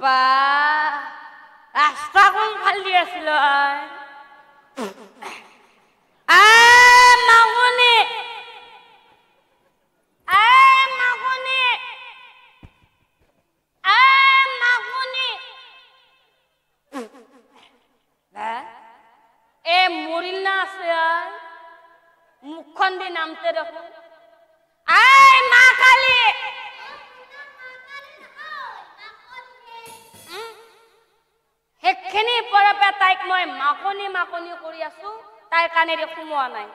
বা ৰাস্তা কোন ফাল দি আছিল মৰিল না আছে মুখখন দি নামতে দেখো মা কালী সেইখিনি পৰপে তাইক মই মাকনি মাকনি কৰি আছো তাইৰ কাণেৰে সোমোৱা নাই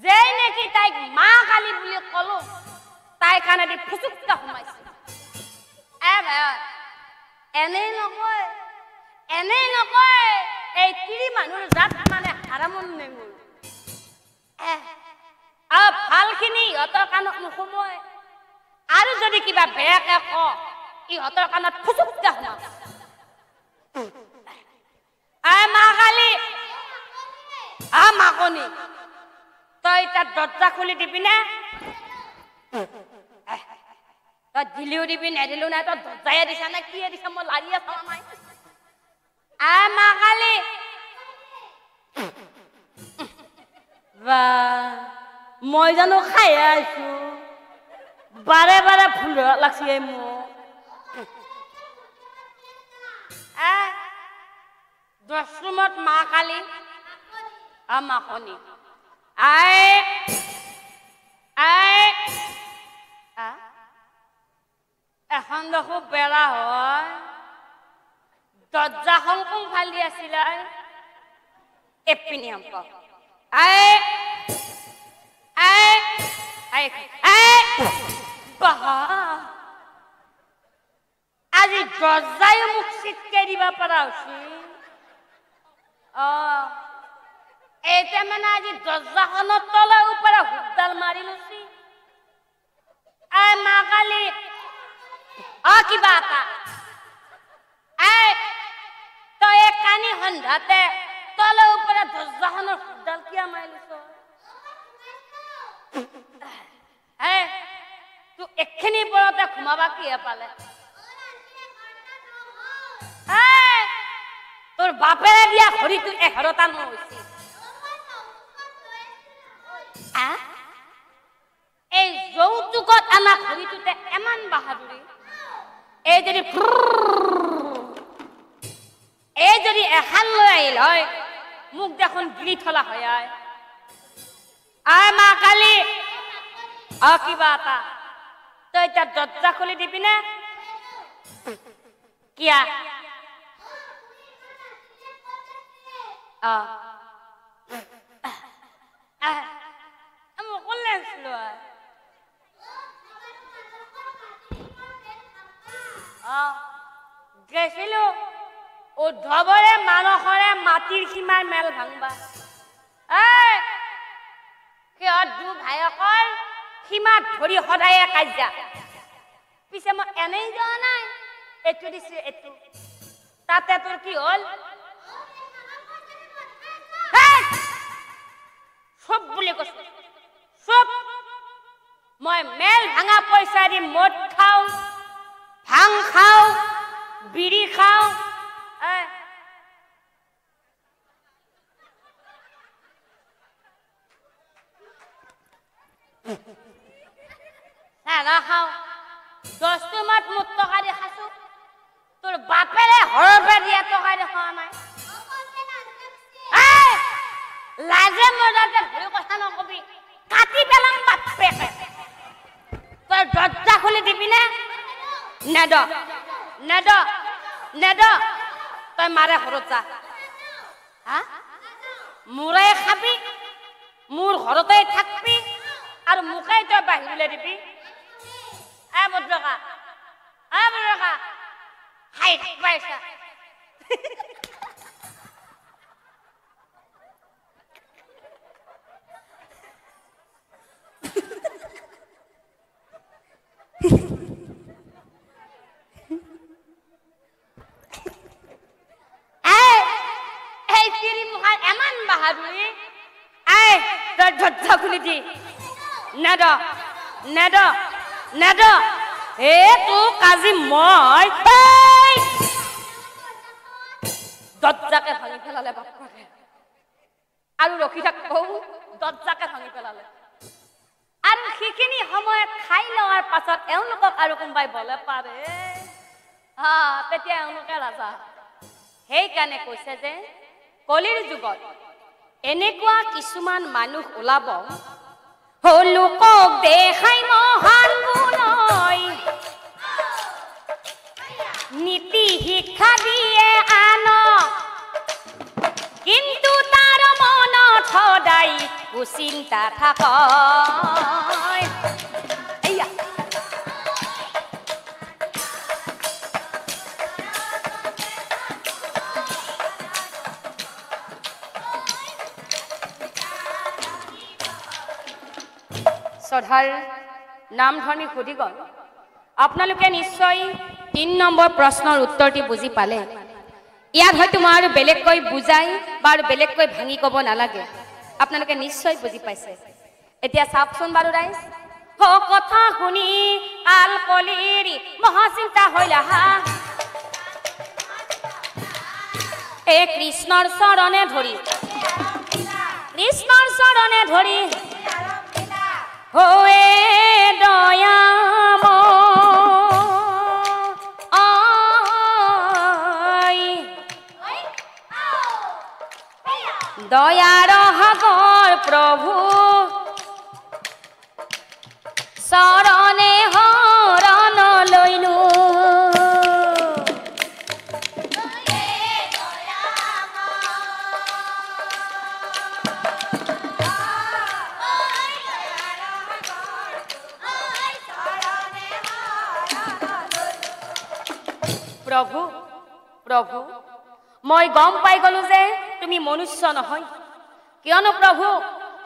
যেই নেকি তাইক মা কালী বুলি কলো তাইৰ কাণেদি ফুচুকটা সোমাইছে এনেই নকয় এই তিৰি মানুহৰ জাত মানে হাৰামন নেমুৰ ভালখিনি ইহঁতৰ কাণত নোসোমোৱাই আৰু যদি কিবা বেয়াকে ক ইহঁতৰ কাণত ফুচুকটা সোমাব মা কালী মাকনি তই তাত দরজা খুলি দিবি না তই দিলিও দিবি নেদিলো না তই দরজায়ে দিছা না কি দিছা মই লাৰিয়ে চাৱা নাই মা কালী বা মই জানো খাই আছো বাৰে বাৰে ভুল লাগছে মোক দশরুমত মা কালী মাকনি এখন দেখো বেড়া হয় দরজাখন কোন ফালি আছিল এপিনি হম আজি দরজায় মুখ চিটকে দিবা পারা উচিত এইটা মানে আজি দৰজাখনৰ তলৰ ওপৰে হুকডাল মাৰি লৈছি মা কালী কিবা এটা তই কানি সন্ধাতে তলৰ ওপৰে দৰজাখনৰ হুকডাল কিয় মাৰি লৈছ তোক এখিনি পৰতে ঘুমাবা কিহে পালে তোর বাপেরে দিয়া ঘড়ি তুই 11টা নহইছে এই যৌতুকত আনা ঘড়িটোতে এমান বাহাদুরি এই যদি এখান লৈ আহিল হয় মুখ দেখোন গিলি থলা হয় মা কালী কিবা এটা তই তাত দরজা খুলি দিবি না কিয়া গেছিলো উদ্ধৱৰে মানসৰে মাটিৰ সীমাৰ মেল ভাঙবা সিহঁত দু ভাইকৰ সীমাত ধৰি সদায়ে কাজিয়া পিছে মই এনেই যোৱা নাই এইটো দিছে এইটো তাতে তোৰ কি হল সব বুলি কৈছো সব মই মেল ভাঙা পইচা দি মদ খাও ভাং খাও বিড়ি খাও চাগা খাও 10 টকাত মুঠ টকা দি খাইছো তোৰ বাপেৰে হৰপে দিয়া টকা দি খোৱা নাই লাজে মজাতে ভুল কথা নকবি কাটি পেলাম বাপে তই দরজা খুলি দিবি না নেদ নেদ নেদ তই মাৰে ঘৰত যা মোৰে খাবি মোৰ ঘৰতে থাকবি আৰু মুখাই তই বাহিৰলে দিবি বদ্ৰকা হাই পাইছা এমন বাহাদুরি দরজা খুলি দি নেদ নেদ নেদ এ তো কাজি মই দরজাকে ভাঙি ফেলালে বাপ্পাকে আৰু ৰখি থাকো দৰজাকে ভাঙি পেলালে আৰু সেইখিনি সময়ত খাই লোৱাৰ পাছত এওঁলোকক আৰু কোনোবাই বলে পাৰে তেতিয়া এওঁলোকে ৰাজা সেইকাৰণে কৈছে যে কলিৰ যুগত এনেকুৱা কিছুমান মানুহ ওলাব লোকক দেখাই মহান গুণই নীতি শিক্ষা দিয়ে আনক কিন্তু তাৰ মনত সদায় কুচিন্তা থাকয় শ্ৰদ্ধাৰ নামধৰ্মী সুধি গল আপোনালোকে নিশ্চয় 3 নম্বৰ প্ৰশ্নৰ উত্তৰটি বুজি পালে ইয়াত হয়তো মই আৰু বেলেগকৈ বুজাই বা আৰু বেলেগকৈ ভাঙি ক'ব নালাগে আপোনালোকে নিশ্চয় বুজি পাইছে এতিয়া চাওকচোন বাৰু ৰাইজ কথা শুনি কাল কলিৰ মহাচিন্তা হইলা এই কৃষ্ণৰ চৰণে ধৰি হোৱে দয়াম দয়াৰ সাগৰ প্ৰভু চৰণে শৰণ লৈনো প্ৰভু প্ৰভু মই গম পাই গলো যে তুমি মনুষ্য নহয় কিয়নো প্ৰভু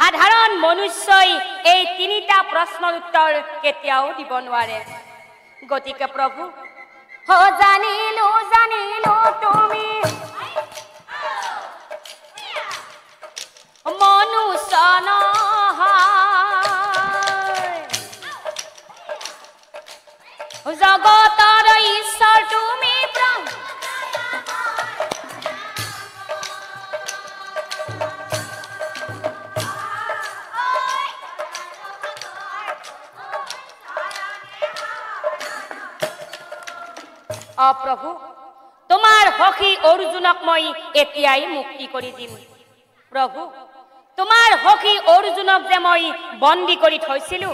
সাধাৰণ মনুষ্যই এই 3টা প্ৰশ্নৰ উত্তৰ কেতিয়াও দিব নোৱাৰে গতিকে প্ৰভু জানিলো তুমি মনুষ্য নহয় জগতৰ ঈশ্বৰ তুমি প্ৰভু তোমাৰ সখী অৰ্জুনক মই এতিয়াই মুক্তি কৰি দিম প্ৰভু তোমাৰ সখী অৰ্জুনক যে মই বন্দী কৰি থৈছিলো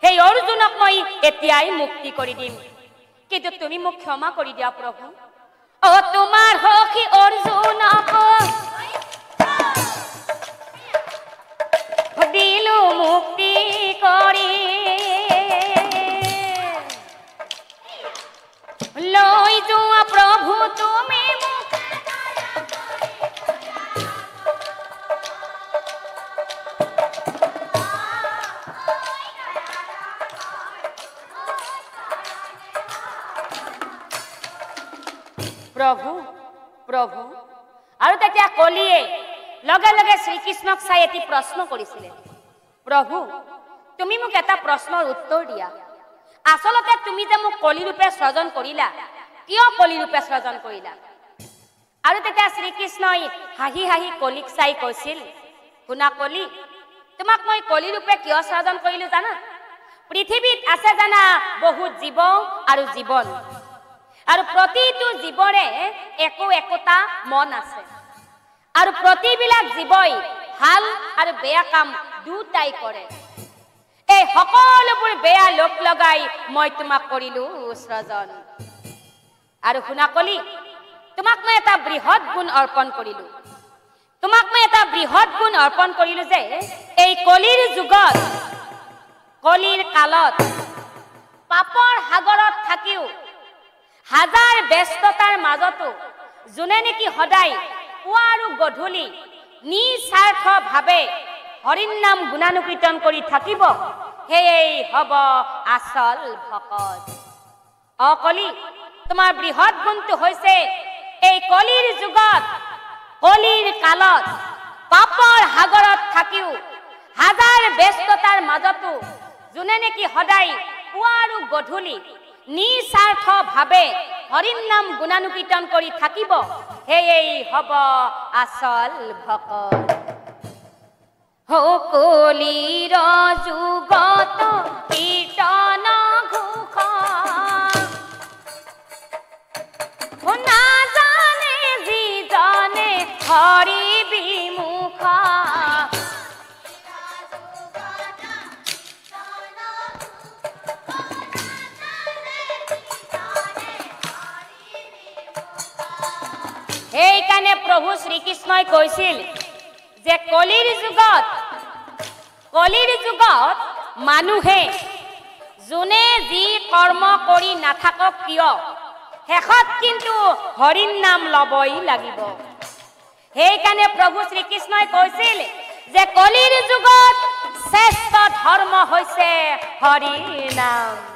সেই অৰ্জুনক মই এতিয়াই মুক্তি কৰি দিম কিন্তু তুমি মোক ক্ষমা কৰি দিয়া প্ৰভু তোমাৰ সখী অৰ্জুনক দিলো মুক্তি কৰি লৈ যোৱা প্ৰভু তুমি প্ৰভু প্ৰভু আৰু তেতিয়া কলিয়ে লগে লগে শ্ৰীকৃষ্ণক চাই এটি প্ৰশ্ন কৰিছিলে প্ৰভু তুমি মোক এটা প্ৰশ্নৰ উত্তৰ দিয়া আসলতে তুমি যে মোক কলি ৰূপে সৃজন কৰিলা কিয় কলি ৰূপে সৃজন কৰিলা আৰু তেতিয়া শ্ৰীকৃষ্ণই হাঁহি হাঁহি কলিক চাই কৈছিল শুনা কলি তোমাক মই কলি ৰূপে কিয় সৃজন কৰিলো জানা পৃথিৱীত আছে জানা বহুত জীৱ আৰু জীৱন আৰু প্ৰতিটো জীৱৰে একোটা মন আছে আৰু প্ৰতিবিলাক জীৱই ভাল আৰু বেয়া কাম দুটাই কৰে এই সকলোবোৰ বেয়া লোক লগাই মই তোমাক কৰিলো সৃজন আৰু শুনা কলি তোমাক মই এটা বৃহৎ গুণ অৰ্পণ কৰিলো যে এই কলিৰ যুগত কলিৰ কালত পাপৰ সাগৰত থাকিও হাজাৰ ব্যস্ততাৰ মাজতো যোনে নেকি সদায় পুৱা আৰু গধূলি নিস্বাৰ্থভাৱে হৰিৰ নাম গুণানুকীৰ্তন কৰি থাকিব হেই হব আসল ভকত অকলি তোমাৰ বৃহৎ গুণটো হৈছে এই কলিৰ যুগত কলিৰ কালত পাপৰ সাগৰত থাকিও হাজাৰ ব্যস্ততাৰ মাজতো যোনে নেকি সদায় পুৱা আৰু গধূলি নিস্বাৰ্থ ভাৱে হৰিৰ নাম গুণানুকীৰ্তন কৰি থাকিব সেয়েই হ'ব আচল ভকত কলিৰ যুগত কীৰ্তন ঘোষ নাজানে যিজনে হৰি বিমুখ সেইকাৰণে প্ৰভু শ্ৰীকৃষ্ণই কৈছিল যে কলিৰ যুগত মানুহে যোনে যি কৰ্ম কৰি নাথাকক কিয় শেষত কিন্তু হৰিৰ নাম ল'বই লাগিব সেইকাৰণে প্ৰভু শ্ৰীকৃষ্ণই কৈছিল যে কলিৰ যুগত শ্ৰেষ্ঠ ধৰ্ম হৈছে হৰিৰ নাম